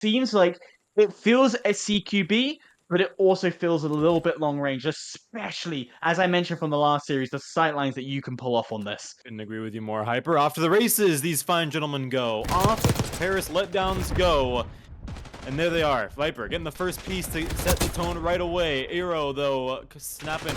seems like it feels a CQB, but it also feels a little bit long range, especially as I mentioned from the last series, the sightlines that you can pull off on this. Couldn't agree with you more, Hyper. Off to the races, these fine gentlemen go. Off, Paris Letdowns go. And there they are. Viper getting the first piece to set the tone right away. Aero, though, snapping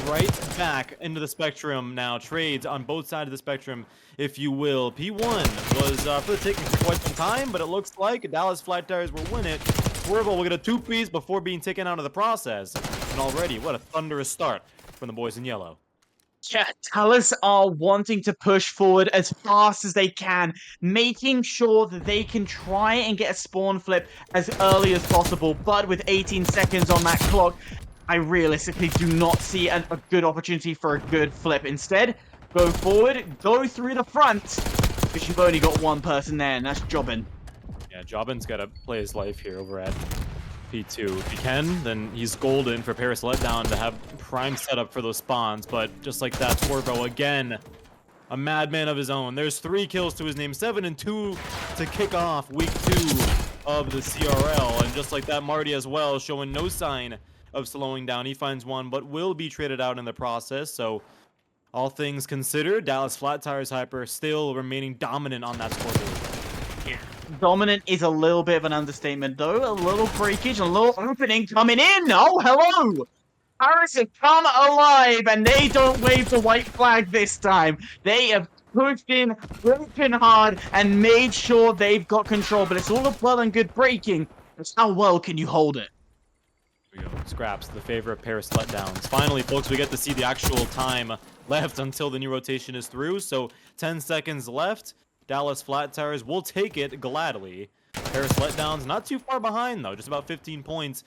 right back into the spectrum now. Trades on both sides of the spectrum, if you will. P1 was for the taking for quite some time, but it looks like Dallas Flat Tires will win it. Swervo will get a two-piece before being taken out of the process. And already, what a thunderous start from the boys in yellow. Yeah, Dallas are wanting to push forward as fast as they can, making sure that they can try and get a spawn flip as early as possible. But with 18 seconds on that clock, I realistically do not see a good opportunity for a good flip. Instead, go forward, go through the front, because you've only got one person there, and that's Jobbin. Yeah, Jobbin's got to play his life here over at P2. If he can, then he's golden for Paris Letdown to have prime setup for those spawns. But just like that, Swervo again, a madman of his own. There's 3 kills to his name, 7 and 2 to kick off week 2 of the CRL. And just like that, Marty as well, showing no sign of slowing down. He finds one, but will be traded out in the process. So all things considered, Dallas Flat Tires Hyper still remaining dominant on that scoreboard. Dominant is a little bit of an understatement, though. A little breakage, a little opening coming in. Oh, hello! Paris have come alive, and they don't wave the white flag this time. They have pushed in, broken hard, and made sure they've got control. But it's all well and good breaking. It's how well can you hold it? Here we go. Scraps, the favorite Paris Letdowns. Finally, folks, we get to see the actual time left until the new rotation is through. So 10 seconds left. Dallas Flat Tires will take it gladly. Paris Letdowns not too far behind, though. Just about 15 points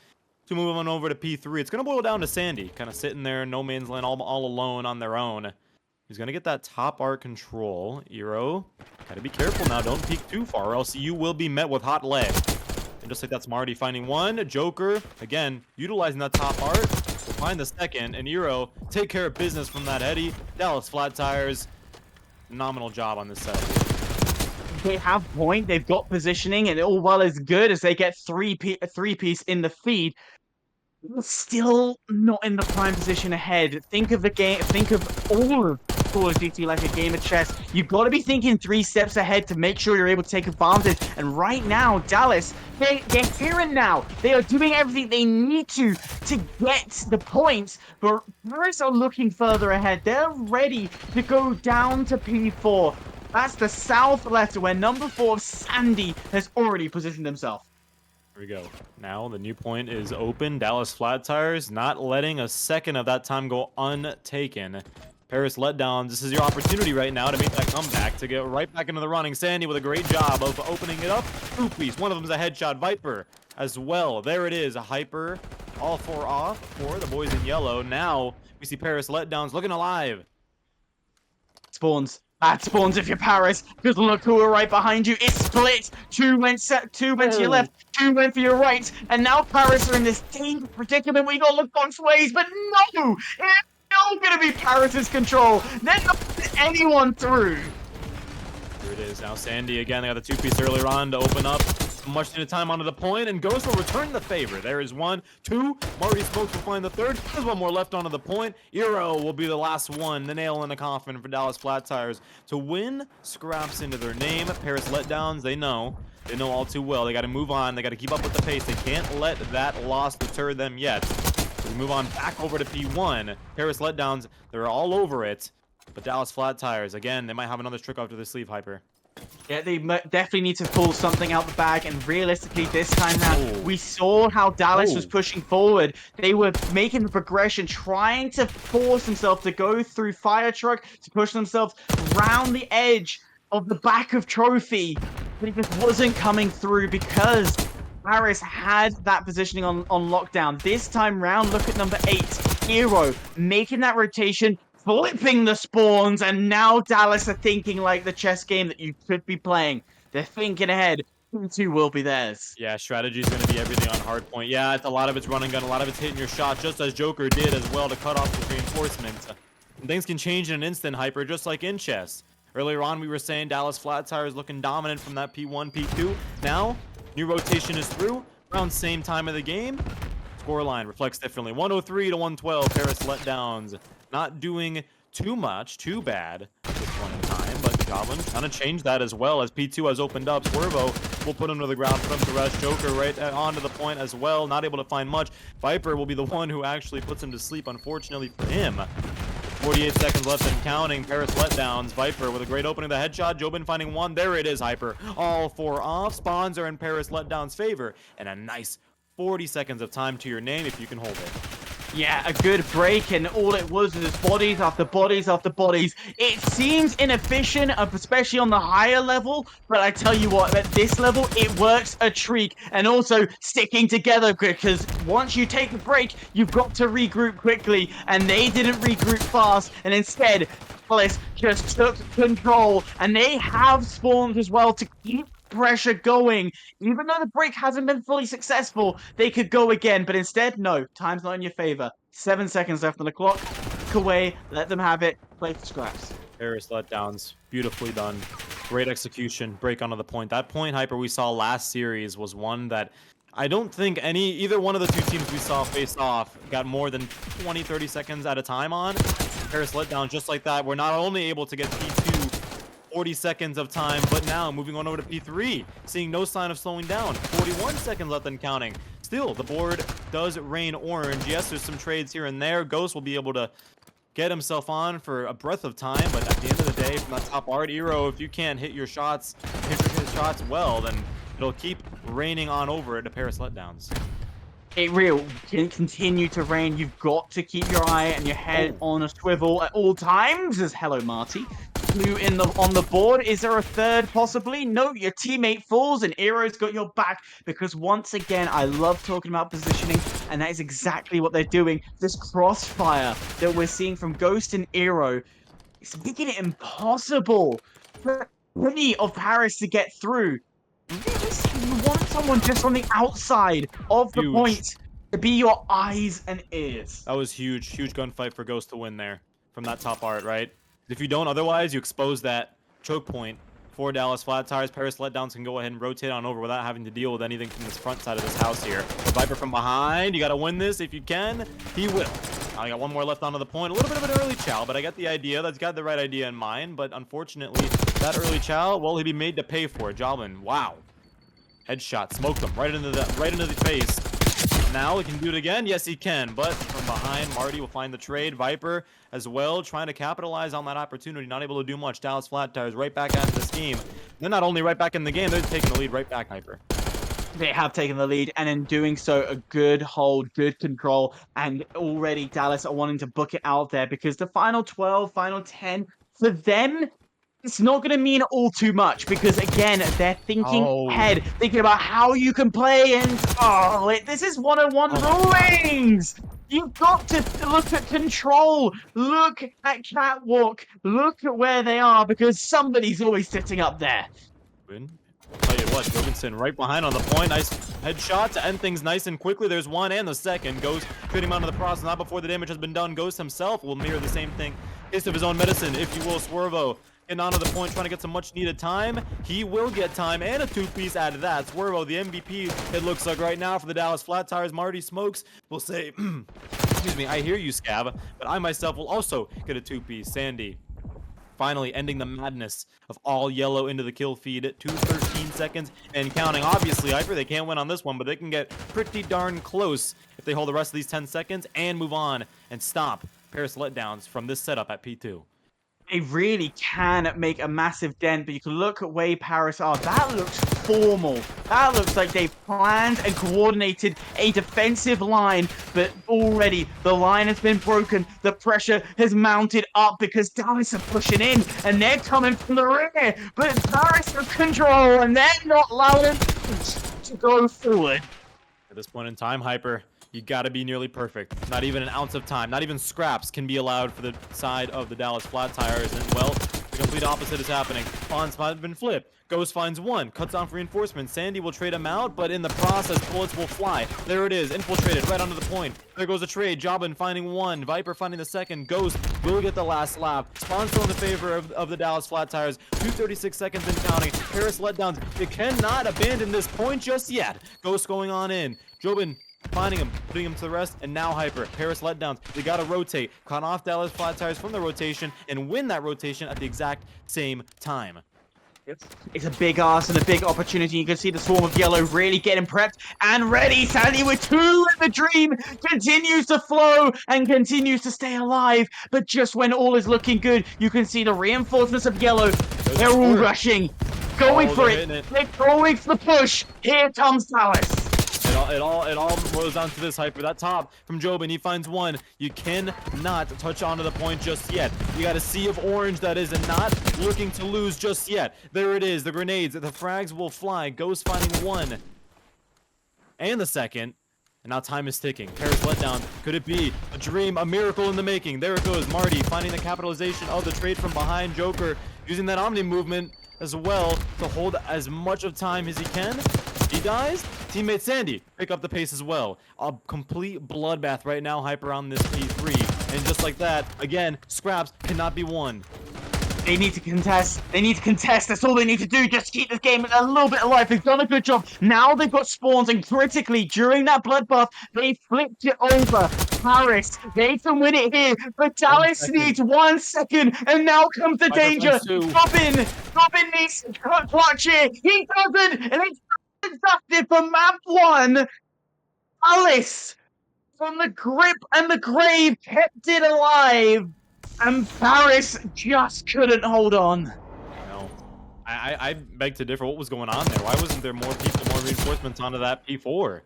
to move on over to P3. It's going to boil down to Sandy. Kind of sitting there, no man's land, all alone on their own. He's going to get that top art control. Eero, got to be careful now. Don't peek too far, or else you will be met with hot leg. And just like that's Marty finding one. Joker, again, utilizing that top art. Will find the second. And Eero, take care of business from that heady. Dallas Flat Tires, phenomenal job on this side. They have point, they've got positioning, and all well is good as they get three-piece in the feed. Still not in the prime position ahead. Think of the game, think of all of Call of Duty like a game of chess. You've got to be thinking 3 steps ahead to make sure you're able to take advantage. And right now, Dallas, they're here and now. They are doing everything they need to get the points. But Paris are looking further ahead. They're ready to go down to P4. That's the south left where number 4 Sandy has already positioned himself. Here we go. Now the new point is open. Dallas Flat Tires not letting a second of that time go untaken. Paris Letdowns, this is your opportunity right now to make that comeback, to get right back into the running. Sandy with a great job of opening it up. Two-piece. One of them is a headshot. Viper as well. There it is. A Hyper. All 4 off for the boys in yellow. Now we see Paris Letdowns looking alive. Spawns. Bad spawns if you're Paris, because look who are right behind you. It's split. 2 went to your left, 2 went for your right, and now Paris are in this dangerous predicament where you gotta look both ways, but no! It's still gonna be Paris's control. They're not letting anyone through. Here it is. Now Sandy again. They got the 2-piece earlier on to open up. Much needed time onto the point, and Ghost will return the favor. There is 1, 2. Marty Smokes will find the 3rd. There's 1 more left onto the point. Eero will be the last one, the nail in the coffin for Dallas Flat Tires to win. Scraps into their name. Paris Letdowns, they know all too well. They got to move on. They got to keep up with the pace. They can't let that loss deter them yet. So we move on back over to P1. Paris Letdowns, they're all over it. But Dallas Flat Tires, again, they might have another trick after their sleeve, Hyper. Yeah, they definitely need to pull something out the bag, and realistically this time now, we saw how Dallas was pushing forward. They were making the progression, trying to force themselves to go through Fire Truck, to push themselves around the edge of the back of Trophy, but it just wasn't coming through because Paris had that positioning on lockdown. This time round, look at number 8, Eero, making that rotation, flipping the spawns, and now Dallas are thinking like the chess game that you could be playing. They're thinking ahead. 2 will be theirs. Yeah, strategy is going to be everything on hardpoint. Yeah, it's a lot of it's running gun, a lot of it's hitting your shot, just as Joker did as well to cut off the reinforcements. And things can change in an instant, Hyper, just like in chess. Earlier on, we were saying Dallas Flat Tires looking dominant from that P1, P2. Now, New rotation is through. Around same time of the game. Scoreline reflects differently. 103 to 112. Paris Letdowns. Not doing too much, too bad at this point in time, but Goblin trying to change that as well as P2 has opened up. Swervo will put him to the ground, put him to rest. Joker right onto the point as well, not able to find much. Viper will be the one who actually puts him to sleep, unfortunately for him. 48 seconds left and counting. Paris Letdowns. Viper with a great opening. The headshot. Jobin finding one. There it is, Hyper. All four off. Spawns are in Paris Letdowns' favor. And a nice 40 seconds of time to your name if you can hold it. Yeah, a good break, and all it was bodies after bodies after bodies. It seems inefficient, especially on the higher level, but I tell you what, at this level, it works a treat. And also sticking together, because once you take a break, you've got to regroup quickly, and they didn't regroup fast, and instead, Alice just took control, and they have spawns as well to keep pressure going. Even though the break hasn't been fully successful, they could go again, but instead, no, time's not in your favor. 7 seconds left on the clock. Look away, let them have it, play for scraps. Paris Letdowns, beautifully done. Great execution, break onto the point. That point, Hyper, we saw last series was one that I don't think either one of the two teams we saw face off got more than 20, 30 seconds at a time on. Paris Letdowns, just like that, we're not only able to get P2 40 seconds of time, but now moving on over to P3, seeing no sign of slowing down. 41 seconds left and counting. Still, the board does rain orange. Yes, there's some trades here and there. Ghost will be able to get himself on for a breath of time, but at the end of the day, from that top art, Eero, if you can't hit your shots, well, then it'll keep raining on over to Paris Letdowns. It will continue to rain. You've got to keep your eye and your head on a swivel at all times. As hello, Marty. Two on the board. Is there a third possibly? No, your teammate falls and Eero's got your back, because once again, I love talking about positioning, and that is exactly what they're doing. This crossfire that we're seeing from Ghost and Eero is making it impossible for any of Paris to get through. You want someone just on the outside of the point to be your eyes and ears. That was huge. Huge gunfight for Ghost to win there from that top art, right? If you don't, otherwise, you expose that choke point for Dallas Flat Tires. Paris Letdowns can go ahead and rotate on over without having to deal with anything from this front side of this house here. The Viper from behind. You got to win this if you can. He will. I got one more left onto the point. A little bit of an early chow, but I get the idea. That's got the right idea in mind. But unfortunately, that early chow, well, he'd be made to pay for it. Jobin, wow. Headshot, smoked him right into the face. Now he can do it again. Yes, he can. But from behind, Marty will find the trade. Viper as well, trying to capitalize on that opportunity. Not able to do much. Dallas Flat Tires right back into this game. They're not only right back in the game, they're taking the lead right back, Hyper. They have taken the lead, and in doing so, a good hold, good control, and already Dallas are wanting to book it out there, because the final 12, final 10, for them, it's not going to mean all too much, because again, they're thinking ahead, thinking about how you can play, and this is 101 rulings. You've got to look at control, look at catwalk, look at where they are, because somebody's always sitting up there. Tell you what, Jorgensen right behind on the point. Nice headshot to end things nice and quickly. There's one and the second. Ghost putting him onto the process. Not before the damage has been done. Ghost himself will mirror the same thing. Taste of his own medicine, if you will. Swervo getting onto the point, trying to get some much needed time. He will get time and a two-piece out of that. Swervo, the MVP, it looks like right now for the Dallas Flat Tires. Marty Smokes will say, excuse me, I hear you, Scav, but I myself will also get a two-piece. Sandy finally ending the madness of all yellow into the kill feed at 2:13 seconds and counting. Obviously, Hyper, they can't win on this one, but they can get pretty darn close if they hold the rest of these 10 seconds and move on and stop Paris Letdowns from this setup at P2. They really can make a massive dent, but you can look at where Paris are. That looks formal. That looks like they've planned and coordinated a defensive line, but already the line has been broken. The pressure has mounted up because Dallas are pushing in, and they're coming from the rear, but Paris have control, and they're not allowing to go forward. At this point in time, Hyper, you got to be nearly perfect. Not even an ounce of time, not even scraps can be allowed for the side of the Dallas Flat Tires. And, well, The complete opposite is happening. On spot has been flipped. Ghost finds one, cuts off reinforcements. Sandy will trade him out, but in the process, bullets will fly. There it is, infiltrated right onto the point. There goes a trade. Jobin finding one, Viper finding the second. Ghost will get the last lap. Spawn still in the favor of the Dallas Flat Tires. 2:36 seconds and counting. Paris Letdowns. You cannot abandon this point just yet. Ghost going on in. Jobin finding him, putting him to the rest, and now Hyper. Paris Letdowns. They gotta rotate. Cut off Dallas Flat Tires from the rotation and win that rotation at the exact same time. It's a big ask and a big opportunity. You can see the swarm of yellow really getting prepped and ready. Sandy with two in the dream continues to flow and continues to stay alive. But just when all is looking good, you can see the reinforcements of yellow. They're all rushing, going for it. They're going for the push. Here comes Dallas. It all boils down to this, Hyper. That top from Jobin, he finds one. You cannot touch onto the point just yet. You got a sea of orange that is not looking to lose just yet. There it is, the grenades, the frags will fly. Ghost finding one and the second. And now time is ticking. Paris Letdown. Could it be a dream, a miracle in the making? There it goes. Marty finding the capitalization of the trade from behind. Joker using that Omni movement as well to hold as much of time as he can. He dies. Teammate Sandy pick up the pace as well. A complete bloodbath right now, Hyper on this P3. And just like that, again, scraps cannot be won. They need to contest. They need to contest. That's all they need to do. Just keep this game a little bit alive. They've done a good job. Now they've got spawns, and critically, during that bloodbath, they flipped it over. Paris, they can win it here. But Dallas needs 1 second, and now comes the danger. Robin needs to clutch it. He doesn't, and it's exhausted for map 1. Alice, from the grip and the grave, kept it alive. And Paris just couldn't hold on. No. I beg to differ. What was going on there? Why wasn't there more people, more reinforcements onto that P4?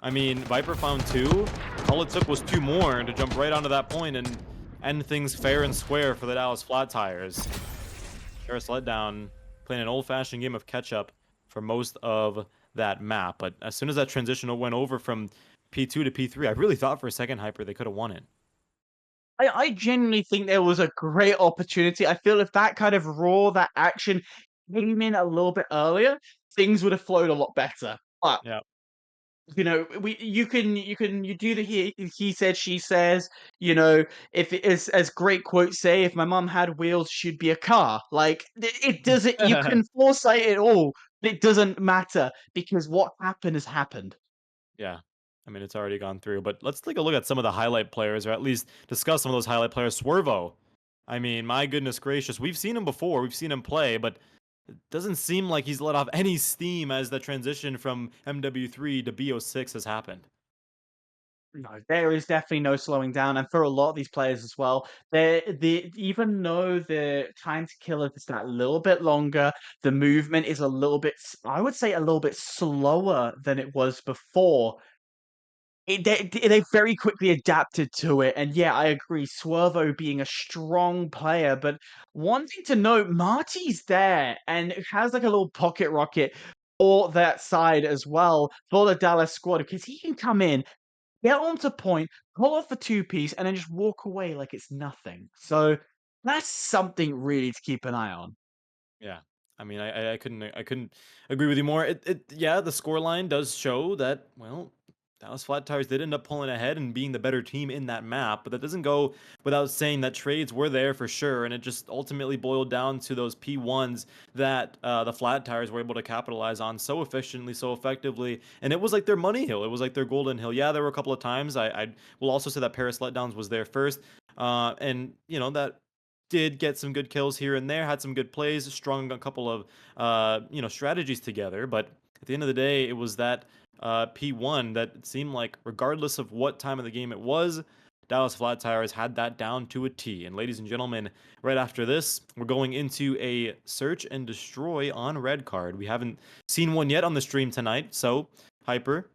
I mean, Viper found 2. All it took was 2 more to jump right onto that point and end things fair and square for the Dallas Flat Tires. Paris Letdown playing an old-fashioned game of catch-up for most of that map. But as soon as that transition went over from P2 to P3, I really thought for a second, Hyper, they could have won it. I genuinely think there was a great opportunity. I feel if that kind of that action came in a little bit earlier, things would have flowed a lot better. But Yeah. you know, you do the he said, she says. You know, if it is as great quotes say, if my mum had wheels, she'd be a car. Like it doesn't. You can foresight it all. It doesn't matter because what happened has happened. Yeah. I mean, it's already gone through, but let's take a look at some of the highlight players, or at least discuss some of those highlight players. Swervo. I mean, my goodness gracious. We've seen him before. We've seen him play, but it doesn't seem like he's let off any steam as the transition from MW3 to BO6 has happened. No, there is definitely no slowing down, and for a lot of these players as well, even though the time to kill is just that little bit longer, the movement is a little bit, I would say, a little bit slower than it was before. They very quickly adapted to it, and yeah, I agree. Swervo being a strong player, but one thing to note, Marty's there and has like a little pocket rocket for that side as well for the Dallas squad because he can come in, get onto point, pull off a two-piece, and then just walk away like it's nothing. So that's something really to keep an eye on. Yeah. I mean, I couldn't agree with you more. Yeah, the scoreline does show that, well, Dallas Flat Tires did end up pulling ahead and being the better team in that map, but that doesn't go without saying that trades were there for sure, and it just ultimately boiled down to those P1s that the Flat Tires were able to capitalize on so efficiently, so effectively, and it was like their money hill. It was like their golden hill. Yeah, there were a couple of times. I will also say that Paris Letdowns was there first, and you know that did get some good kills here and there, had some good plays, strung a couple of strategies together. But at the end of the day, it was that P1 that it seemed like, regardless of what time of the game it was, Dallas Flat Tires had that down to a T. And ladies and gentlemen, right after this, we're going into a search and destroy on red card. We haven't seen one yet on the stream tonight, so Hyper,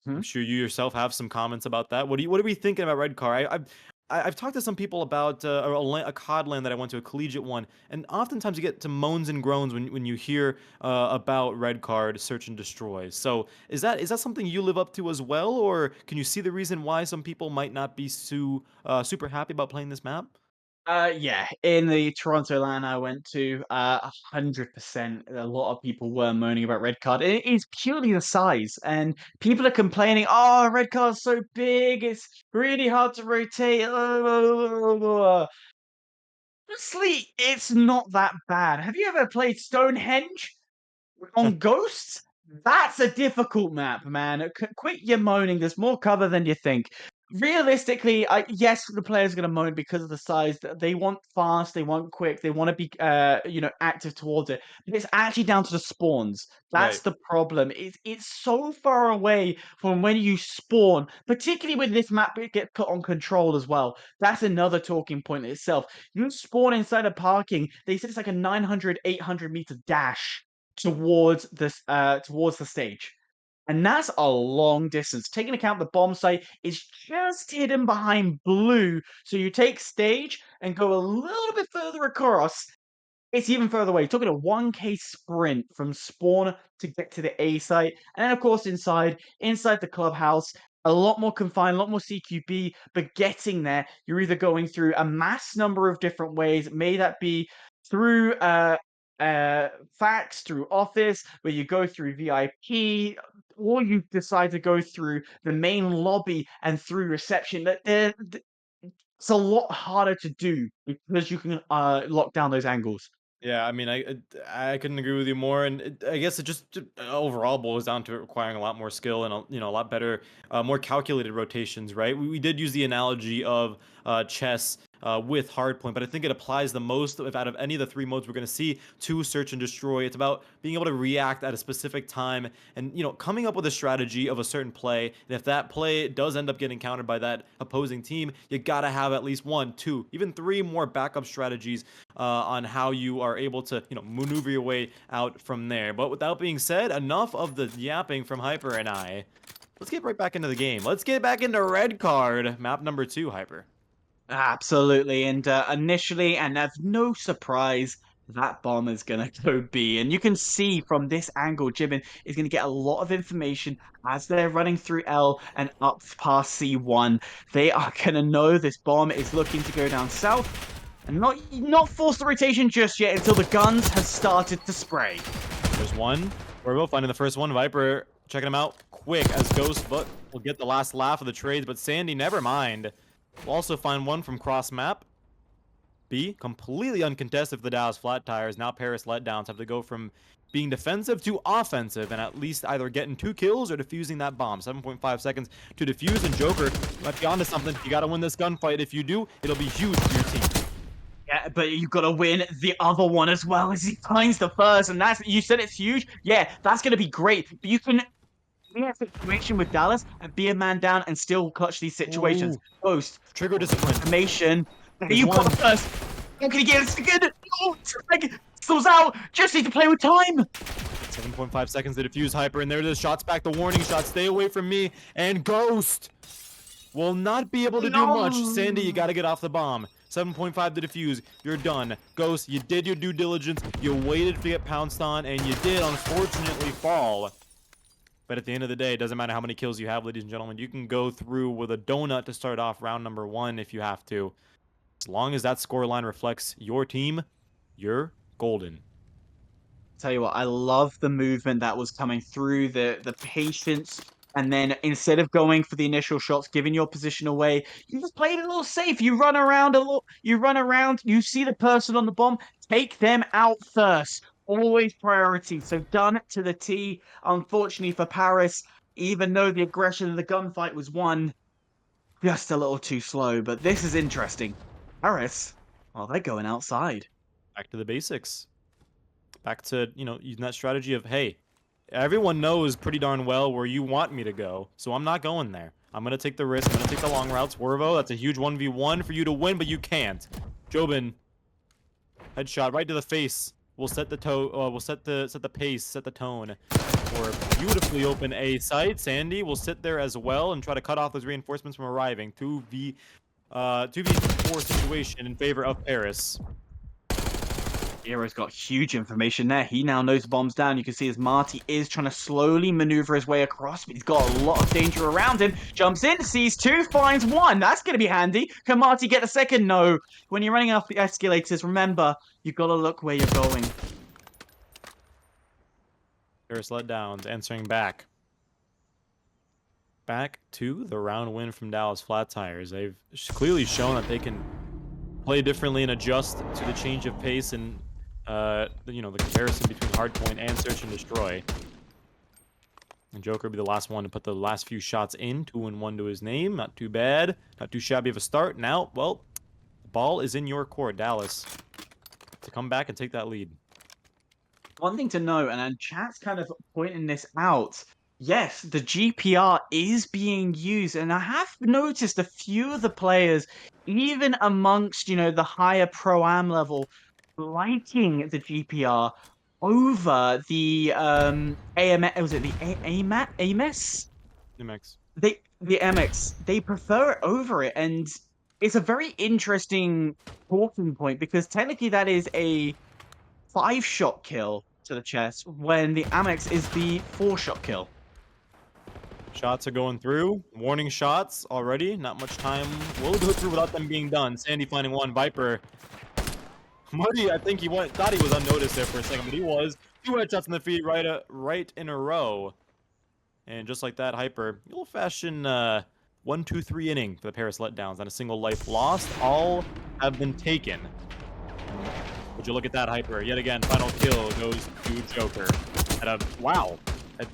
I'm sure you yourself have some comments about that. What are we thinking about red card? I've talked to some people about a COD LAN that I went to, a collegiate one, and oftentimes you get to moans and groans when you hear about red card search and destroy. So is that something you live up to as well, or can you see the reason why some people might not be super happy about playing this map? Yeah, in the Toronto LAN I went to, 100%, a lot of people were moaning about red card. It is purely the size, and people are complaining, "Oh, red card's so big, it's really hard to rotate." Honestly, it's not that bad. Have you ever played Stonehenge? On Ghosts? That's a difficult map, man. Quit your moaning. There's more cover than you think. Realistically, yes, the players are going to moan because of the size. They want fast, they want quick, they want to be, active towards it. But it's actually down to the spawns. That's Right. the problem. It's so far away from when you spawn, particularly when this map gets put on control as well. That's another talking point in itself. You spawn inside a parking. They said it's like a 900, 800-meter dash towards the stage. And that's a long distance. Taking account the bomb site is just hidden behind blue. So you take stage and go a little bit further across, it's even further away. You're talking a 1K sprint from spawn to get to the A site. And then, of course, inside the clubhouse, a lot more confined, a lot more CQB. But getting there, you're either going through a mass number of different ways. May that be through fax, through office, where you go through VIP, or you decide to go through the main lobby and through reception. It's a lot harder to do because you can lock down those angles. Yeah, I mean, I couldn't agree with you more, and I guess it just overall boils down to it requiring a lot more skill and a lot better, more calculated rotations, right? We did use the analogy of chess with hardpoint, but I think it applies the most if out of any of the three modes we're going to see to search and destroy. It's about being able to react at a specific time and coming up with a strategy of a certain play. And if that play does end up getting countered by that opposing team, you got to have at least one, two, even three more backup strategies on how you are able to maneuver your way out from there. But with that being said, enough of the yapping from Hyper and I. Let's get right back into the game. Let's get back into red card, map number 2, Hyper. Absolutely, and initially, and as no surprise, that bomb is gonna go B. And you can see from this angle, Jimin is gonna get a lot of information as they're running through L and up past C1. They are gonna know this bomb is looking to go down south, and not force the rotation just yet until the guns have started to spray. There's one. We're both finding the first one. Viper checking him out quick as Ghost, but will get the last laugh of the trades. But Sandy, never mind. We'll also find one from cross map. B, completely uncontested for the Dallas Flat Tires. Now Paris Letdowns have to go from being defensive to offensive and at least either getting 2 kills or defusing that bomb. 7.5 seconds to defuse, and Joker might be onto something. You got to win this gunfight. If you do, it'll be huge for your team. Yeah, but you gotta win the other one as well as he finds the first, and you said it's huge. Yeah, that's gonna be great. But you can be in a situation with Dallas and be a man down and still clutch these situations. Ooh. Post Trigger discipline. information. There's You one. got first. How can he get it again? No, Stills out. Just need to play with time. 7.5 seconds to defuse Hyper, and there it is. Shots back, the warning shot. Stay away from me. And Ghost will not be able to do much. Sandy, you got to get off the bomb. 7.5 to defuse. You're done. Ghost, you did your due diligence. You waited to get pounced on, and you did, unfortunately, fall. But at the end of the day, it doesn't matter how many kills you have, ladies and gentlemen. You can go through with a donut to start off round number 1 if you have to. As long as that scoreline reflects your team, you're golden. Tell you what, I love the movement that was coming through, the patience, and then instead of going for the initial shots, giving your position away, you just played it a little safe. You run around you see the person on the bomb, take them out first. Always priority. So done to the T. Unfortunately for Paris, even though the aggression of the gunfight was won, just a little too slow. But this is interesting. Paris, well, they're going outside. Back to the basics. Back to, using that strategy of, hey, everyone knows pretty darn well where you want me to go, so I'm not going there. I'm going to take the risk. I'm going to take the long routes. Wervo, that's a huge 1v1 for you to win, but you can't. Jobin, headshot right to the face. We'll set the we'll set the pace, set the tone for a beautifully open A site. Sandy will sit there as well and try to cut off those reinforcements from arriving. 2v4 situation in favor of Paris. Hero's got huge information there. He now knows the bomb's down. You can see as Marty is trying to slowly maneuver his way across, but he's got a lot of danger around him. Jumps in, sees two, finds one. That's going to be handy. Can Marty get a second? No. When you're running off the escalators, remember, you've got to look where you're going. Paris Letdowns answering back. Back to the round win from Dallas Flat Tires. They've clearly shown that they can play differently and adjust to the change of pace and the comparison between Hardpoint and Search and Destroy. And Joker will be the last one to put the last few shots in. 2-1 to his name. Not too bad. Not too shabby of a start. Now, well, the ball is in your court, Dallas, to come back and take that lead. One thing to know, and chat's kind of pointing this out. Yes, the GPR is being used, and I have noticed a few of the players, even amongst, the higher Pro-Am level, liking the GPR over the AMS, was it the AMS? MX. The MX, they prefer it over it, and it's a very interesting talking point because technically that is a 5-shot kill to the chest when the Amex is the 4-shot kill. Shots are going through. Warning shots already. Not much time will go through without them being done. Sandy finding one. Viper. Marty, I think thought he was unnoticed there for a second, but he was. 2 headshots in the feed right in a row. And just like that, Hyper, old-fashioned 1-2-3 inning for the Paris Letdowns. Not a single life lost. All have been taken. Would you look at that, Hyper? Yet again, final kill goes to Joker. Wow.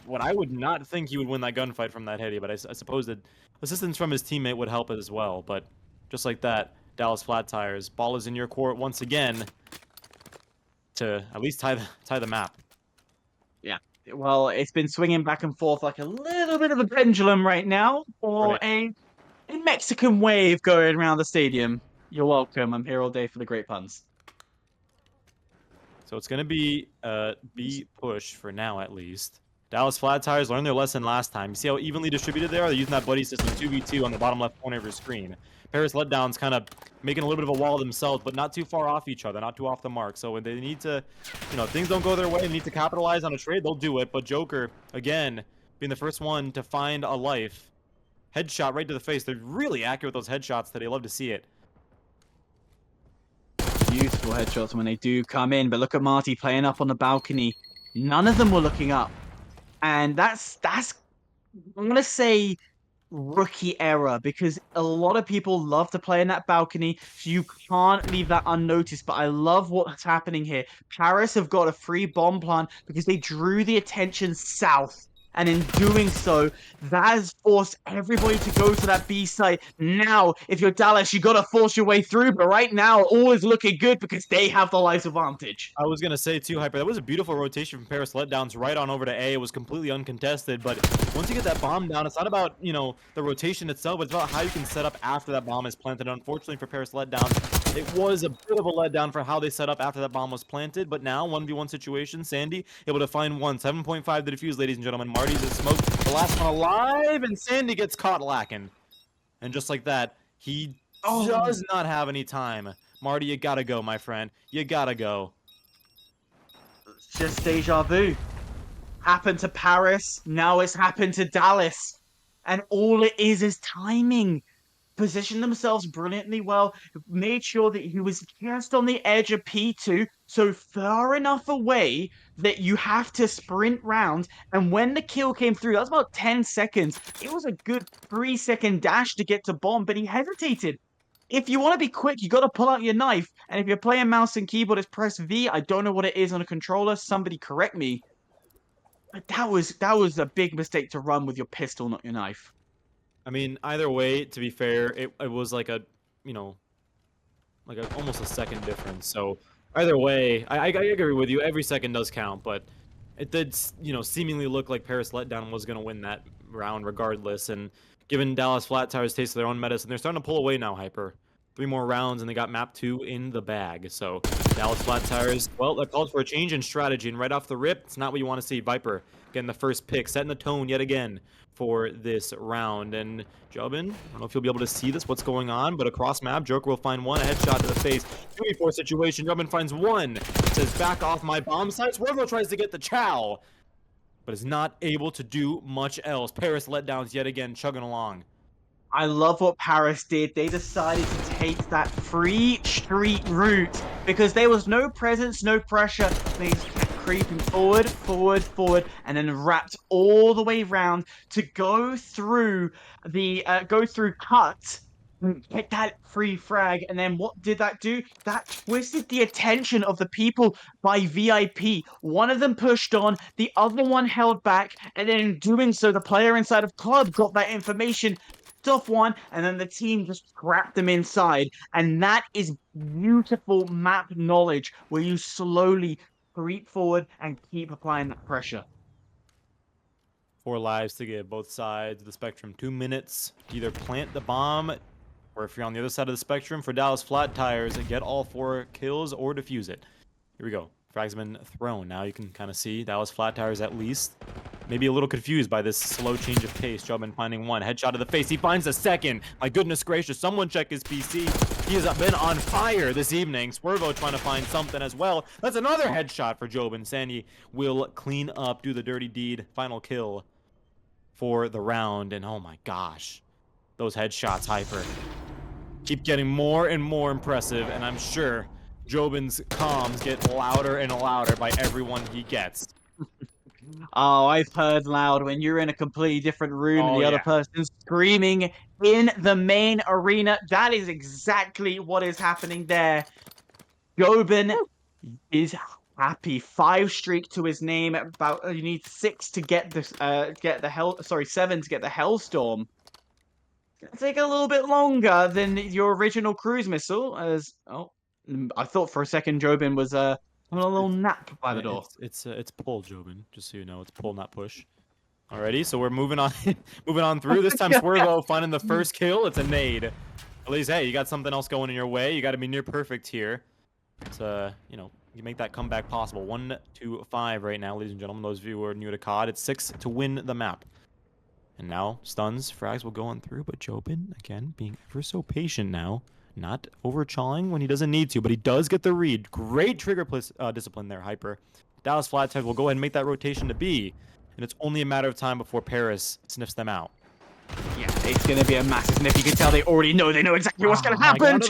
What I would not think he would win that gunfight from that heady, but I suppose that assistance from his teammate would help as well. But just like that, Dallas Flat Tires, ball is in your court once again to at least tie the map. Yeah. Well, it's been swinging back and forth like a little bit of a pendulum right now, or a Mexican wave going around the stadium. You're welcome. I'm here all day for the great puns. So it's going to be B push for now, at least. Dallas Flat Tires learned their lesson last time. You see how evenly distributed they are? They're using that buddy system 2v2 on the bottom left corner of your screen. Paris Letdowns kind of making a little bit of a wall themselves, but not too far off each other, not too off the mark. So when they need to, if things don't go their way and need to capitalize on a trade, they'll do it. But Joker, again, being the first one to find a life. Headshot right to the face. They're really accurate with those headshots today. Love to see it. Beautiful headshots when they do come in, but look at Marty playing up on the balcony. None of them were looking up. And that's I'm gonna say rookie error because a lot of people love to play in that balcony, so you can't leave that unnoticed. But I love what's happening here. Paris have got a free bomb plant because they drew the attention south. And in doing so, that has forced everybody to go to that B site. Now, if you're Dallas, you got to force your way through. But right now, all is looking good because they have the life advantage. I was going to say, too, Hyper, that was a beautiful rotation from Paris Letdowns right on over to A. It was completely uncontested. But once you get that bomb down, it's not about, the rotation itself. It's about how you can set up after that bomb is planted. Unfortunately for Paris Letdowns, it was a bit of a letdown for how they set up after that bomb was planted. But now, 1v1 situation, Sandy able to find one. 7.5 to defuse, ladies and gentlemen. Marty's at smoke. The last one alive, and Sandy gets caught lacking. And just like that, he does not have any time. Marty, you gotta go, my friend. You gotta go. It's just deja vu. Happened to Paris, now it's happened to Dallas. And all it is timing. Positioned themselves brilliantly well, made sure that he was just on the edge of P2, so far enough away that you have to sprint round. And when the kill came through, that was about 10 seconds. It was a good 3-second dash to get to bomb, but he hesitated. If you want to be quick, you got to pull out your knife. And if you're playing mouse and keyboard, it's press V. I don't know what it is on a controller. Somebody correct me. But that was a big mistake to run with your pistol, not your knife. I mean, either way, to be fair, it was like almost a second difference. So either way, I agree with you. Every second does count, but it did, seemingly look like Paris Letdown was going to win that round regardless. And given Dallas Flat Tires taste of their own medicine, they're starting to pull away now, Hyper. 3 more rounds, and they got map 2 in the bag. So Dallas Flat Tires, well, that calls for a change in strategy, and right off the rip, it's not what you want to see. Viper getting the first pick, setting the tone yet again for this round. And Jobin, I don't know if you'll be able to see this, what's going on, but across map, Joker will find one, a headshot to the face. 2v4 situation, Jobin finds one, says back off my bomb site. Swervo tries to get the chow, but is not able to do much else. Paris Letdowns yet again, chugging along. I love what Paris did. They decided to take that free street route because there was no presence, no pressure. They just kept creeping forward, forward, forward, and then wrapped all the way round to go through cut. Get that free frag, and then what did that do? That twisted the attention of the people by VIP. One of them pushed on, the other one held back, and then in doing so, the player inside of Club got that information off one, and then the team just trapped them inside. And that is beautiful map knowledge where you slowly creep forward and keep applying that pressure. 4 lives to give both sides of the spectrum. 2 minutes to either plant the bomb, or if you're on the other side of the spectrum for Dallas Flat Tires, get all 4 kills or defuse it. Here we go. Frag's been thrown. Now you can kind of see Dallas Flat Tires at least. Maybe a little confused by this slow change of pace. Jobin finding one. Headshot to the face. He finds a second. My goodness gracious. Someone check his PC. He has been on fire this evening. Swervo trying to find something as well. That's another headshot for Jobin. Sandy will clean up, do the dirty deed. Final kill for the round. And oh my gosh. Those headshots, Hyper, keep getting more and more impressive. And I'm sure Jobin's comms get louder and louder by everyone he gets. Oh, I've heard loud when you're in a completely different room and the other yeah. person's screaming in the main arena. That is exactly what is happening there. Jobin is happy. 5 streak to his name. About you need 6 to get this. 7 to get the Hellstorm. It's gonna take a little bit longer than your original cruise missile. I thought for a second Jobin was having a little nap by the door. It's pull, Jobin. Just so you know, it's pull, not push. Alrighty, so we're moving on, moving on through. This time, Swervo finding the first kill. It's a nade. At least, hey, you got something else going in your way. You got to be near perfect here. It's you know, you make that comeback possible. 1-5 right now, ladies and gentlemen. Those of you who are new to COD, it's 6 to win the map. And now stuns, frags will go on through, but Jobin again being ever so patient now. Not overchawing when he doesn't need to, but he does get the read. Great trigger discipline there, Hyper. Dallas Flat Tires will go ahead and make that rotation to B, and it's only a matter of time before Paris sniffs them out. Yeah, it's going to be a massive sniff. You can tell they already know. They know exactly what's going to happen.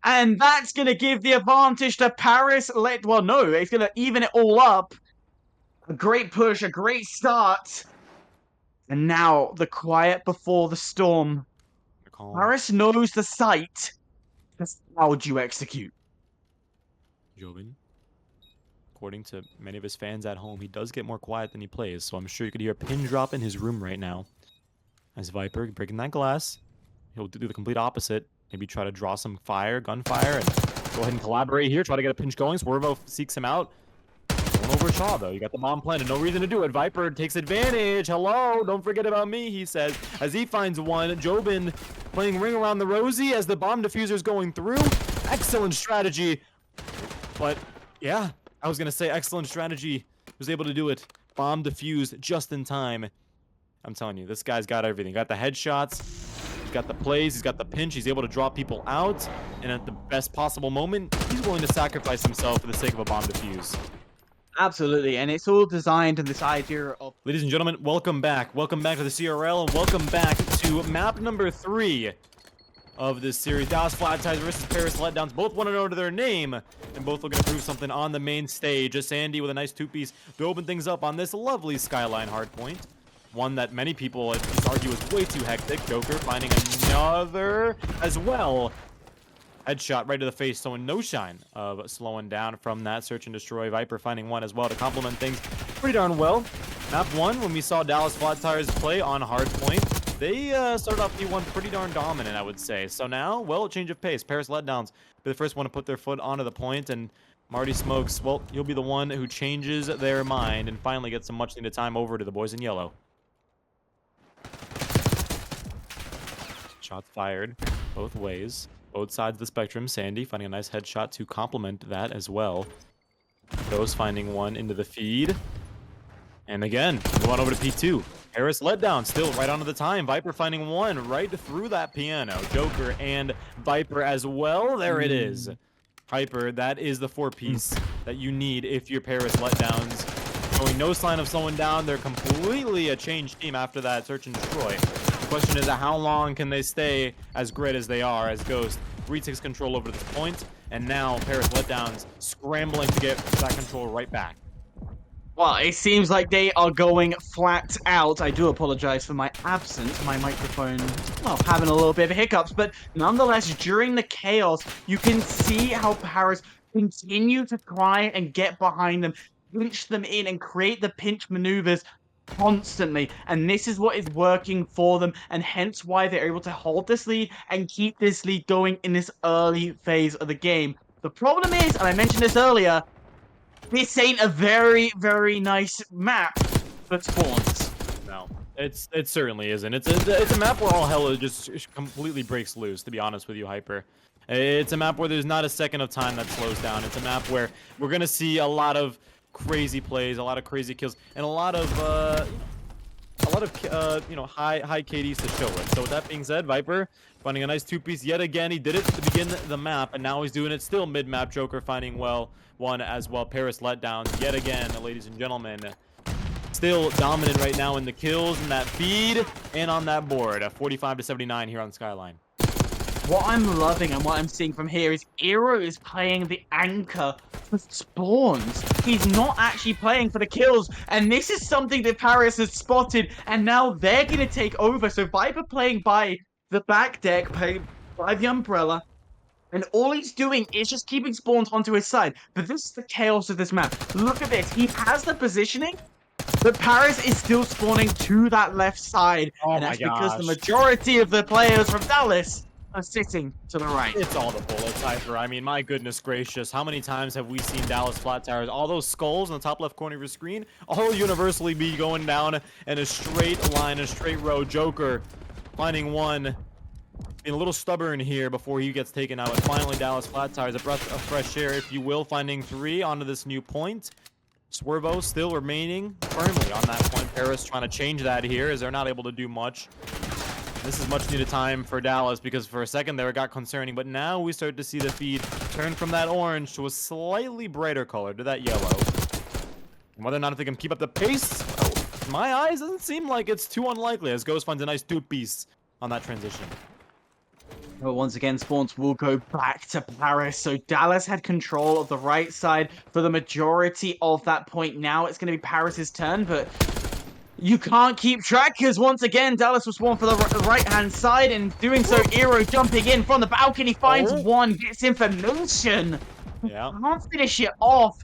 And that's going to give the advantage to Paris. Well, no, it's going to even it all up. A great push, a great start. And now the quiet before the storm. Paris knows the site. Just how would you execute? Jobin, according to many of his fans at home, he does get more quiet than he plays, so I'm sure you could hear a pin drop in his room right now. As Viper breaking that glass, he'll do the complete opposite. Maybe try to draw some gunfire, and go ahead and collaborate here. Try to get a pinch going. Swervo seeks him out. Going over Shaw, though. You got the bomb planted. No reason to do it. Viper takes advantage. Hello, don't forget about me, he says. As he finds one, Jobin playing ring around the rosy as the bomb diffuser is going through. Excellent strategy. But, yeah, I was going to say excellent strategy. Was able to do it. Bomb diffused just in time. I'm telling you, this guy's got everything. Got the headshots. He's got the plays. He's got the pinch. He's able to draw people out. And at the best possible moment, he's willing to sacrifice himself for the sake of a bomb defuse. Absolutely, and it's all designed in this idea of... Ladies and gentlemen, welcome back. Welcome back to the CRL, and welcome back to map number 3 of this series. Dallas Flat Tires versus Paris Letdowns. Both want to know their name, and both looking to prove something on the main stage. Just Sandy with a nice 2-piece to open things up on this lovely Skyline hardpoint. One that many people argue is way too hectic. Joker finding another as well. Headshot right to the face, so no shine of slowing down from that search and destroy. Viper finding one as well to complement things pretty darn well. Map 1, when we saw Dallas Flat Tires play on hardpoint, they started off D1 pretty darn dominant, I would say. So now, well, a change of pace. Paris Letdowns be the first one to put their foot onto the point, and Marty Smokes, well, he'll be the one who changes their mind and finally gets some much needed time over to the boys in yellow. Shots fired both ways. Both sides of the spectrum. Sandy finding a nice headshot to complement that as well. Ghost finding one into the feed. And again, going over to P2. Paris Letdown still right onto the time. Viper finding one right through that piano. Joker and Viper as well. There it is. Hyper, that is the 4-piece that you need if you're Paris Letdowns. Showing no sign of slowing down. They're completely a changed team after that search and destroy. The question is, how long can they stay as great as they are as Ghost retakes control over this point, and now Paris Letdowns scrambling to get that control right back. Well, it seems like they are going flat out. I do apologize for my absence. My microphone, well, having a little bit of hiccups. But nonetheless, during the chaos, you can see how Paris continue to try and get behind them, pinch them in, and create the pinch maneuvers constantly. And this is what is working for them, and hence why they're able to hold this lead and keep this lead going in this early phase of the game. The problem is, and I mentioned this earlier, this ain't a very, very nice map for spawns. No, it certainly isn't. It's a map where all hell just completely breaks loose. To be honest with you, Hyper, it's a map where there's not a second of time that slows down. It's a map where we're gonna see a lot of crazy plays, a lot of crazy kills, and a lot of high KDs to show it. So with that being said, Viper finding a nice 2-piece yet again. He did it to begin the map, and now he's doing it still mid-map. Joker finding one as well. Paris Letdowns yet again, ladies and gentlemen. Still dominant right now in the kills, in that feed, and on that board. 45-79 here on Skyline. What I'm loving and what I'm seeing from here is Eero is playing the anchor for spawns. He's not actually playing for the kills, and this is something that Paris has spotted, and now they're going to take over. So Viper playing by the back deck, playing by the umbrella, and all he's doing is just keeping spawns onto his side. But this is the chaos of this map. Look at this. He has the positioning, but Paris is still spawning to that left side. Oh and that's my because the gosh. majority of the players from Dallas are sitting to the right. It's all the bullets, Hyper. I mean, my goodness gracious. How many times have we seen Dallas flat tires? All those skulls in the top left corner of your screen, all universally be going down in a straight line, a straight row. Joker finding one. Being a little stubborn here before he gets taken out. And finally, Dallas flat tires, a breath of fresh air, if you will, finding 3 onto this new point. Swervo still remaining firmly on that point. Paris trying to change that here as they're not able to do much. This is much needed time for Dallas because for a second there it got concerning, but now we start to see the feed turn from that orange to a slightly brighter color, to that yellow. And whether or not they can keep up the pace, well, in my eyes, doesn't seem like it's too unlikely as Ghost finds a nice 2-piece on that transition. But once again, spawns will go back to Paris. So Dallas had control of the right side for the majority of that point. Now it's going to be Paris's turn, but you can't keep track because once again, Dallas will spawn for the right-hand side, and doing so, Eero jumping in from the balcony, finds one, gets information. Yeah. Can't finish it off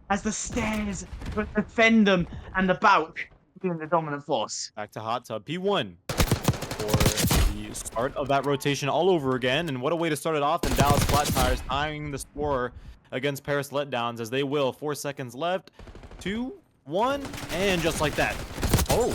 as the stairs will defend them and the balk being the dominant force. Back to hot tub P1 for the start of that rotation all over again. And what a way to start it off. And Dallas flat tires tying the score against Paris Letdowns as they will. 4 seconds left. 2, 1, and just like that. Oh,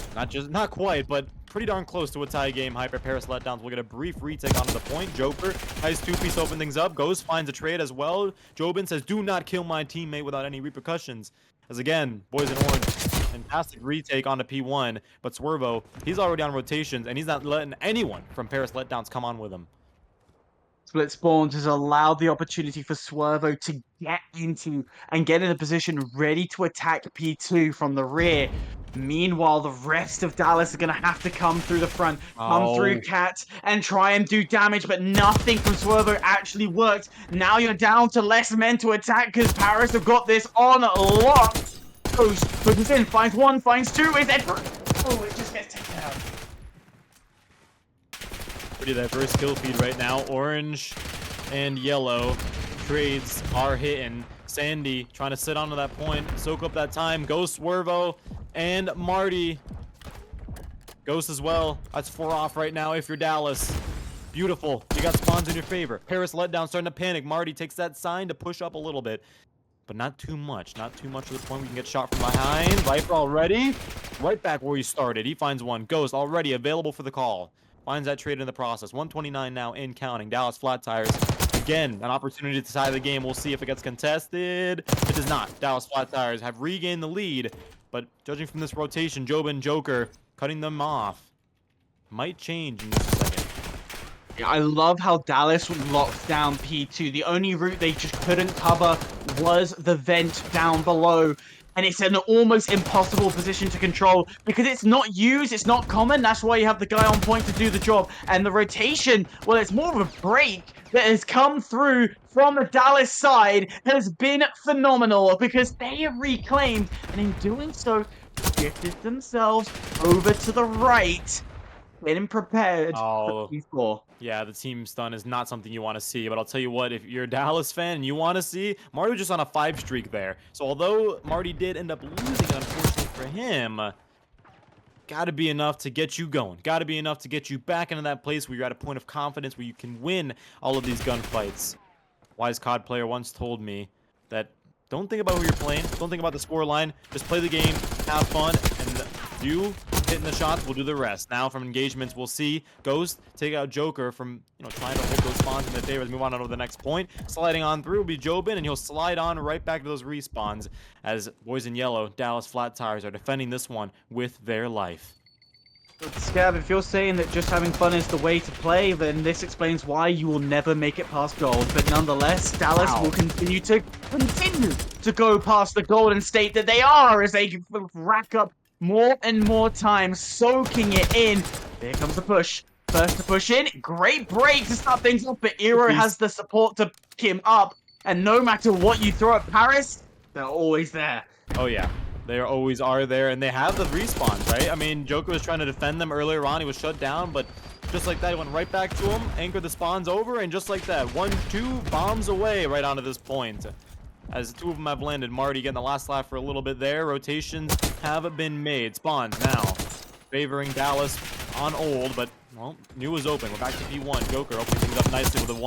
not quite, but pretty darn close to a tie game. Hyper. Paris Letdowns will get a brief retake onto the point. Joker, nice 2-piece, open things up. Ghost finds a trade as well. Jobin says, do not kill my teammate without any repercussions. As again, boys in orange, fantastic retake onto P1. But Swervo, he's already on rotations, and he's not letting anyone from Paris Letdowns come on with him. Split spawns has allowed the opportunity for Swervo to get into and get in a position ready to attack P2 from the rear. Meanwhile, the rest of Dallas are going to have to come through the front, come through Cat, and try and do damage, but nothing from Swervo actually worked. Now you're down to less men to attack because Paris have got this on lock. Goes, pushes in, finds 1, finds 2, is it? Oh, it just gets taken out. Pretty diverse kill feed right now. Orange and yellow trades are hitting. Sandy trying to sit onto that point, soak up that time. Ghost, Swervo, and Marty. Ghost as well. That's 4 off right now if you're Dallas. Beautiful. You got spawns in your favor. Paris Letdown starting to panic. Marty takes that sign to push up a little bit, but not too much. Not too much to the point we can get shot from behind. Viper already right back where he started. He finds one. Ghost already available for the call. finds that trade in the process. 129 now in counting. Dallas Flat Tires, again, an opportunity to tie the game. We'll see if it gets contested. It does not. Dallas Flat Tires have regained the lead, but judging from this rotation, Jobin Joker cutting them off might change in just a second. Yeah, I love how Dallas locked down P2. The only route they just couldn't cover was the vent down below. And it's an almost impossible position to control because it's not used, it's not common. That's why you have the guy on point to do the job. And the rotation, well, it's more of a break that has come through from the Dallas side has been phenomenal because they have reclaimed, and in doing so, shifted themselves over to the right. Getting prepared for Oh, P4. yeah, the team stun is not something you want to see, but I'll tell you what, if you're a Dallas fan and you want to see, Marty was just on a 5 streak there. So although Marty did end up losing, unfortunately for him, gotta be enough to get you going. Gotta be enough to get you back into that place where you're at a point of confidence where you can win all of these gunfights. Wise COD player once told me that don't think about who you're playing, don't think about the score line, just play the game, have fun, and you hitting the shots will do the rest. Now from engagements, we'll see Ghost take out Joker from, trying to hold those spawns in their favor as we move on to the next point. Sliding on through will be Jobin, and he'll slide on right back to those respawns as boys in yellow, Dallas Flat Tires, are defending this one with their life. Scab, if you're saying that just having fun is the way to play, then this explains why you will never make it past gold. But nonetheless, Dallas will continue to go past the Golden State that they are as they rack up more and more time, soaking it in. Here comes the push. First to push in. Great break to start things off, but Eero has the support to pick him up. And no matter what you throw at Paris, they're always there. Oh, yeah. They always are there, and they have the respawns, right? I mean, Joker was trying to defend them earlier on. He was shut down, but just like that, he went right back to him, anchored the spawns over, and just like that, 1-2 bombs away right onto this point. As the two of them have landed, Marty getting the last laugh for a little bit there. Rotations have been made. Spawns now favoring Dallas on old, but, well, new is open. We're back to P1. Joker opening things up nicely with a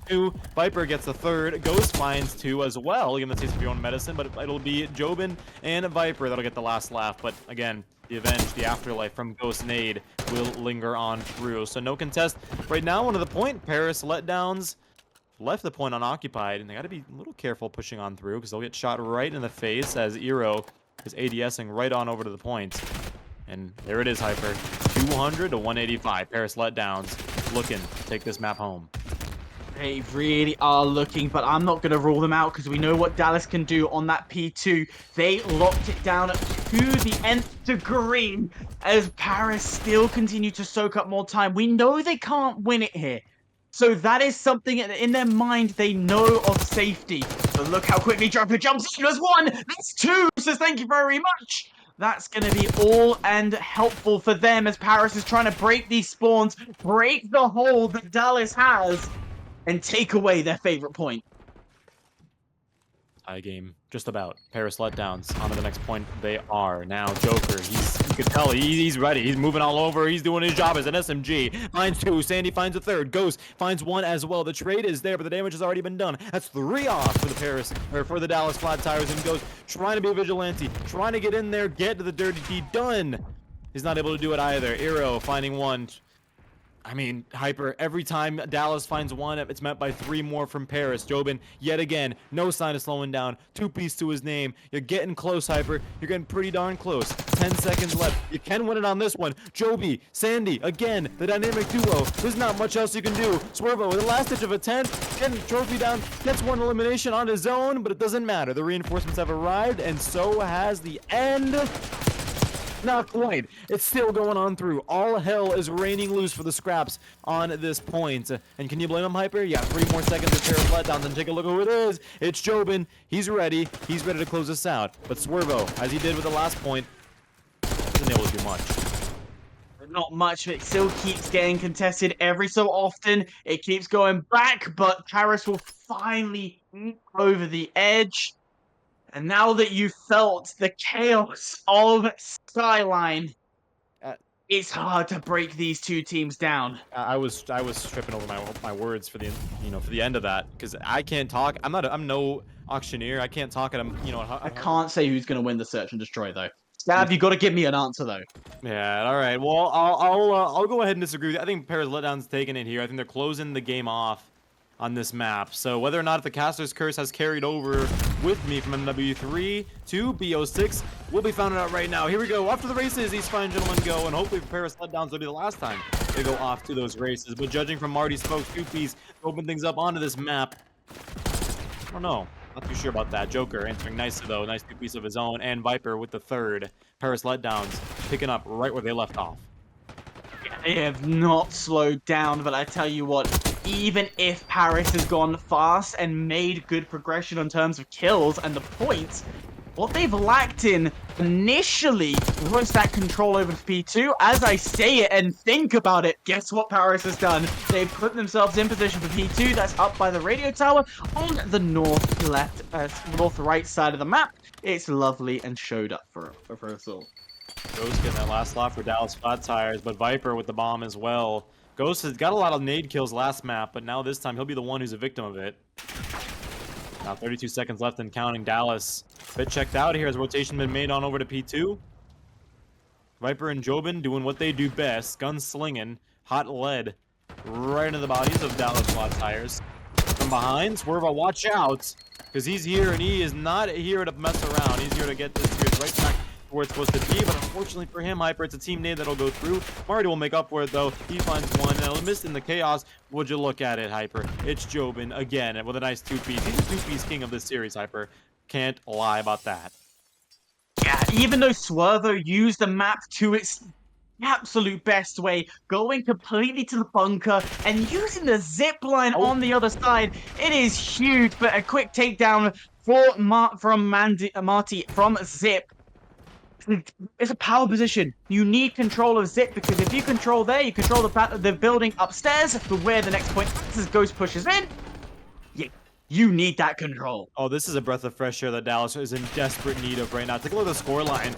1-2. Viper gets the third. Ghost finds 2 as well. You get the taste of your own medicine, but it'll be Jobin and Viper that'll get the last laugh. But again, the Avenge, the afterlife from Ghost Nade will linger on through. So no contest right now. One of the point, Paris Letdowns left the point unoccupied, and they got to be a little careful pushing on through because they'll get shot right in the face as Eero is ADSing right on over to the point. And there it is, Hyper. 200 to 185. Paris Letdowns looking to take this map home. They really are looking, but I'm not going to rule them out because we know what Dallas can do on that P2. They locked it down to the nth degree as Paris still continue to soak up more time. We know they can't win it here. So that is something in their mind they know of safety. But look how quickly Joker jumps in. There's 1, that's 2, says thank you very much. That's going to be all and helpful for them as Paris is trying to break these spawns, break the hold that Dallas has, and take away their favorite point. Tie game, just about. Paris Letdowns on to the next point. They are now Joker. You can tell he's ready. He's moving all over. He's doing his job as an SMG. Finds 2. Sandy finds a 3rd. Ghost finds 1 as well. The trade is there, but the damage has already been done. That's 3 off for the Dallas Flat Tires, and Ghost trying to be a vigilante, trying to get in there, get to the dirty deed done. He's not able to do it either. Eero finding 1. I mean, Hyper, every time Dallas finds 1, it's met by 3 more from Paris. Jobin, yet again, no sign of slowing down. 2-piece to his name. You're getting close, Hyper. You're getting pretty darn close. 10 seconds left. You can win it on this one. Joby, Sandy, again, the dynamic duo. There's not much else you can do. Swervo with the last ditch of attempt, getting the trophy down, gets 1 elimination on his own, but it doesn't matter. The reinforcements have arrived, and so has the end. Not quite. It's still going on through. All hell is raining loose for the scraps on this point. And can you blame him, Hyper? Yeah, 3 more seconds of Paris Letdowns, and take a look at who it is. It's Jobin. He's ready. He's ready to close this out. But Swervo, as he did with the last point, isn't able to do much. Not much, but it still keeps getting contested every so often. It keeps going back, but Paris will finally over the edge. And now that you felt the chaos of Skyline, it's hard to break these 2 teams down. I was tripping over my words for the for the end of that because I can't talk. I'm no auctioneer. I can't talk at him. I can't say who's going to win the search and destroy though. Stab, you got to give me an answer though. Yeah, all right. Well, I'll go ahead and disagree with you. I think Paris Letdowns taking it here. I think they're closing the game off on this map. So whether or not the caster's curse has carried over with me from MW3 to BO6 will be found out right now. Here we go. Off to the races, these fine gentlemen go, and hopefully Paris Letdowns will be the last time they go off to those races. But judging from Marty's folks, 2-piece open things up onto this map. I don't know. Not too sure about that. Joker answering nicely though. Nice 2-piece of his own, and Viper with the third. Paris Letdowns picking up right where they left off. They have not slowed down, but I tell you what, even if Paris has gone fast and made good progression in terms of kills and the points, what they've lacked in initially was that control over P2. As I say it and think about it, guess what Paris has done? They've put themselves in position for P2. That's up by the radio tower on the north-right side of the map. It's lovely and showed up for us all. Ghost getting that last slot for Dallas Flat Tires, but Viper with the bomb as well. Ghost has got a lot of nade kills last map, but now this time he'll be the one who's a victim of it. Now 32 seconds left and counting. Dallas a bit checked out here as rotation been made on over to P2. Viper and Jobin doing what they do best, gunslinging, hot lead right into the bodies of Dallas Flat Tires. From behind, Swervo, watch out, because he's here and he is not here to mess around. He's here to get this series right back where it's supposed to be, but unfortunately for him, Hyper, it's a team nade that'll go through. Marty will make up for it though. He finds one, and he'll miss in the chaos. Would you look at it, Hyper? It's Jobin again with a nice 2-piece. He's a 2-piece king of this series, Hyper. Can't lie about that. Yeah, even though Swervo used the map to its absolute best way, going completely to the bunker and using the zip line on the other side, it is huge. But a quick takedown from Marty from Zip. It's a power position. You need control of Zip, because if you control there, you control the building upstairs where the next point as Ghost pushes in. Yeah, you need that control. Oh, this is a breath of fresh air that Dallas is in desperate need of right now. Take a look at the scoreline.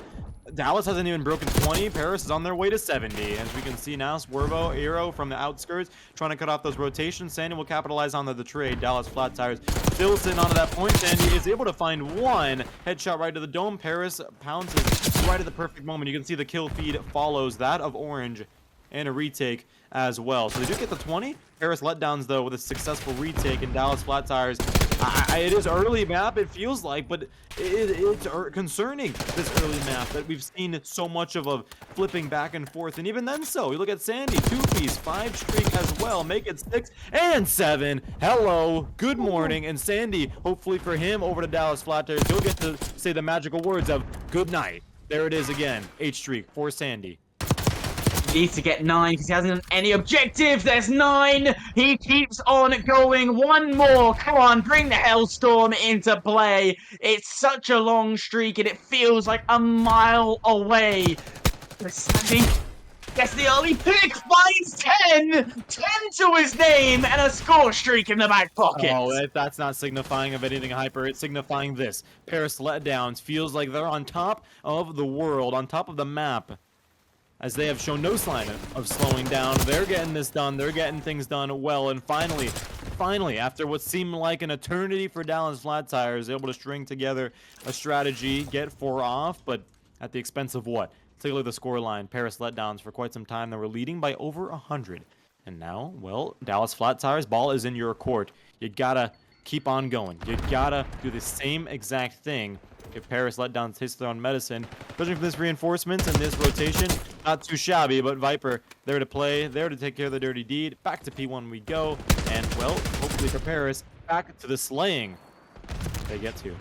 Dallas hasn't even broken 20. Paris is on their way to 70. As we can see now, Swervo, Aero from the outskirts, trying to cut off those rotations. Sandy will capitalize on the trade. Dallas Flat Tires still sitting onto that point. Sandy is able to find one headshot right to the dome. Paris pounces right at the perfect moment. You can see the kill feed follows that of Orange and a retake as well. So they do get the 20. Paris Letdowns, though, with a successful retake, and Dallas Flat Tires. It is early map, it feels like, but it's concerning, this early map, that we've seen so much of a flipping back and forth. And even then so, you look at Sandy, 2-piece, 5 streak as well, make it 6 and 7. Hello, good morning. And Sandy, hopefully for him, over to Dallas Flat Tires, he'll get to say the magical words of good night. There it is again, 8 streak for Sandy. Needs to get 9 because he hasn't done any objectives. There's 9. He keeps on going. One more. Come on, bring the Hellstorm into play. It's such a long streak and it feels like a mile away. Sandy gets the early pick, finds 10 to his name, and a score streak in the back pocket. Oh, that's not signifying of anything, Hyper. It's signifying this. Paris Letdowns feels like they're on top of the world, on top of the map, as they have shown no sign of slowing down. They're getting this done. They're getting things done well. And finally, after what seemed like an eternity for Dallas Flat Tires, able to string together a strategy, get 4 off, but at the expense of what? Take a look at the scoreline. Paris Letdowns, for quite some time, they were leading by over 100. And now, well, Dallas Flat Tires, ball is in your court. You gotta keep on going. You gotta do the same exact thing. If Paris Letdowns taste their own medicine. Judging from this reinforcements and this rotation, not too shabby, but Viper there to play, there to take care of the dirty deed. Back to P1 we go, and well, hopefully for Paris, back to the slaying they get to.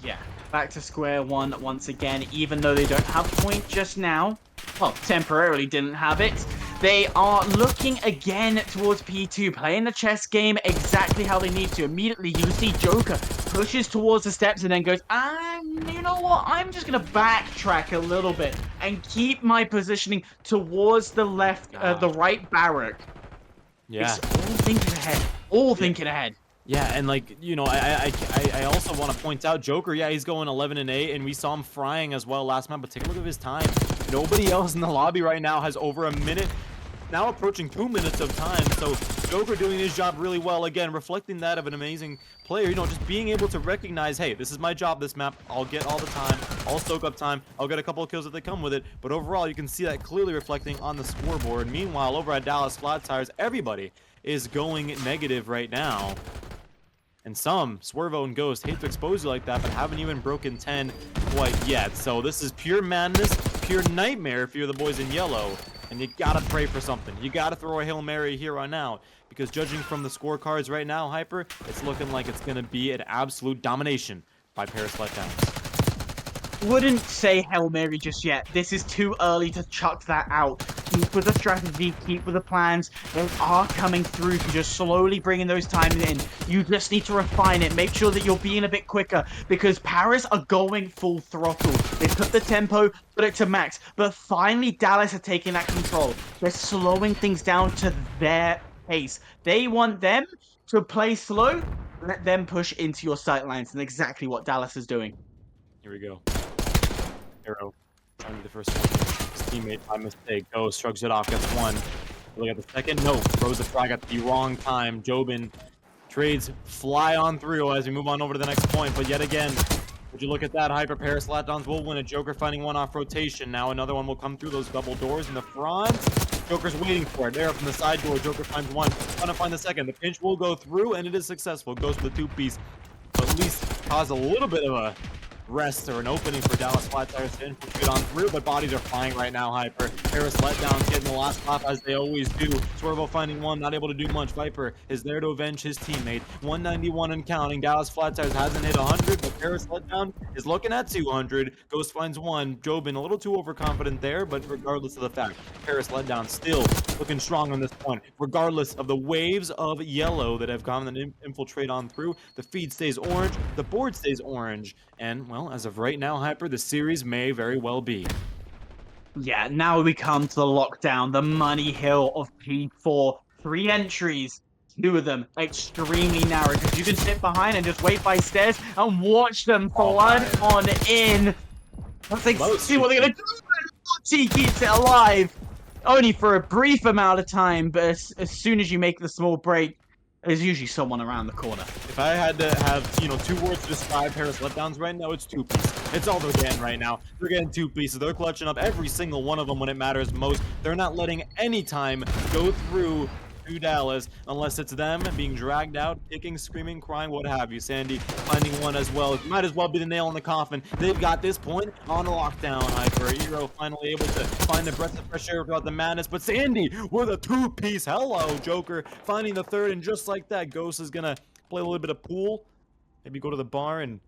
Yeah, back to square one once again, even though they don't have point just now. Well, temporarily didn't have it. They are looking again towards P2, playing the chess game exactly how they need to. Immediately, you see Joker pushes towards the steps and then goes, you know what? I'm just going to backtrack a little bit and keep my positioning towards the left, the right barrack. Yeah. It's all thinking ahead. All thinking ahead. Yeah, and like, you know, I also want to point out Joker, yeah, he's going 11 and 8, and we saw him frying as well last map, but take a look at his time. Nobody else in the lobby right now has over a minute, now approaching 2 minutes of time, so Joker doing his job really well. Again, reflecting that of an amazing player. You know, just being able to recognize, hey, this is my job, this map. I'll get all the time. I'll soak up time. I'll get a couple of kills if they come with it. But overall, you can see that clearly reflecting on the scoreboard. Meanwhile, over at Dallas Flat Tires, everybody is going negative right now. And some, Swervo and Ghost, hate to expose you like that, but haven't even broken 10 quite yet. So this is pure madness, pure nightmare if you're the boys in yellow. And you gotta pray for something. You gotta throw a Hail Mary here on out. Because judging from the scorecards right now, Hyper, it's looking like it's gonna be an absolute domination by Paris Letdowns. Wouldn't say Hail Mary just yet. This is too early to chuck that out. Keep with the strategy, keep with the plans. They are coming through to just slowly bringing those times in. You just need to refine it. Make sure that you're being a bit quicker because Paris are going full throttle. They put the tempo, put it to max. But finally, Dallas are taking that control. They're slowing things down to their pace. They want them to play slow. Let them push into your sight lines. And exactly what Dallas is doing. Here we go. Arrow trying to be the first one. His teammate by mistake. Goes, shrugs it off, gets one. Look at the second. No, throws the frag at the wrong time. Jobin trades fly on through as we move on over to the next point. But yet again, would you look at that? Hyper Paris Letdowns will win a Joker finding one off rotation. Now another one will come through those double doors in the front. Joker's waiting for it. There from the side door. Joker finds one. Trying to find the second. The pinch will go through, and it is successful. Goes for the two-piece. At least cause a little bit of a rest or an opening for Dallas Flat Tires to infiltrate on through, but bodies are flying right now. Hyper Paris Letdowns getting the last lap as they always do. Swervo finding one, not able to do much. Viper is there to avenge his teammate. 191 and counting. Dallas Flat Tires hasn't hit 100, but Paris Letdown is looking at 200. Ghost finds one. Jobin a little too overconfident there, but regardless of the fact, Paris Letdown still looking strong on this point. Regardless of the waves of yellow that have gone and infiltrate on through, the feed stays orange, the board stays orange, and well, as of right now, Hyper, the series may very well be. Yeah, now we come to the lockdown, the money hill of P4. 3 entries, 2 of them extremely narrow, because you can sit behind and just wait by stairs and watch them flood on in. Let's see what they're going to do. He keeps it alive, only for a brief amount of time, but as soon as you make the small break, there's usually someone around the corner. If I had to have, 2 words to describe Paris Letdowns right now, it's two-piece. It's all they're getting right now. They're getting 2 pieces. They're clutching up every single one of them when it matters most. They're not letting any time go through to Dallas unless it's them being dragged out, kicking, screaming, crying, what have you. Sandy finding one as well. It might as well be the nail in the coffin. They've got this point on lockdown. Hyper Hero finally able to find the breath of fresh air about the madness, but Sandy with a 2-piece. Hello, Joker finding the third, and just like that, Ghost is gonna play a little bit of pool, maybe go to the bar and,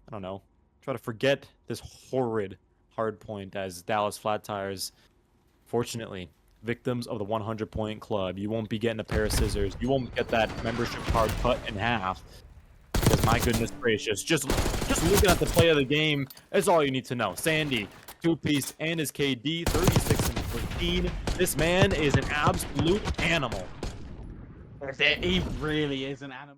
I don't know, try to forget this horrid hard point as Dallas Flat Tires, fortunately, victims of the 100-point club. You won't be getting a pair of scissors. You won't get that membership card cut in half. Because my goodness gracious, just looking at the play of the game, that's all you need to know. Sandy, 2-piece, and his KD, 36 and 14. This man is an absolute animal. He really is an animal.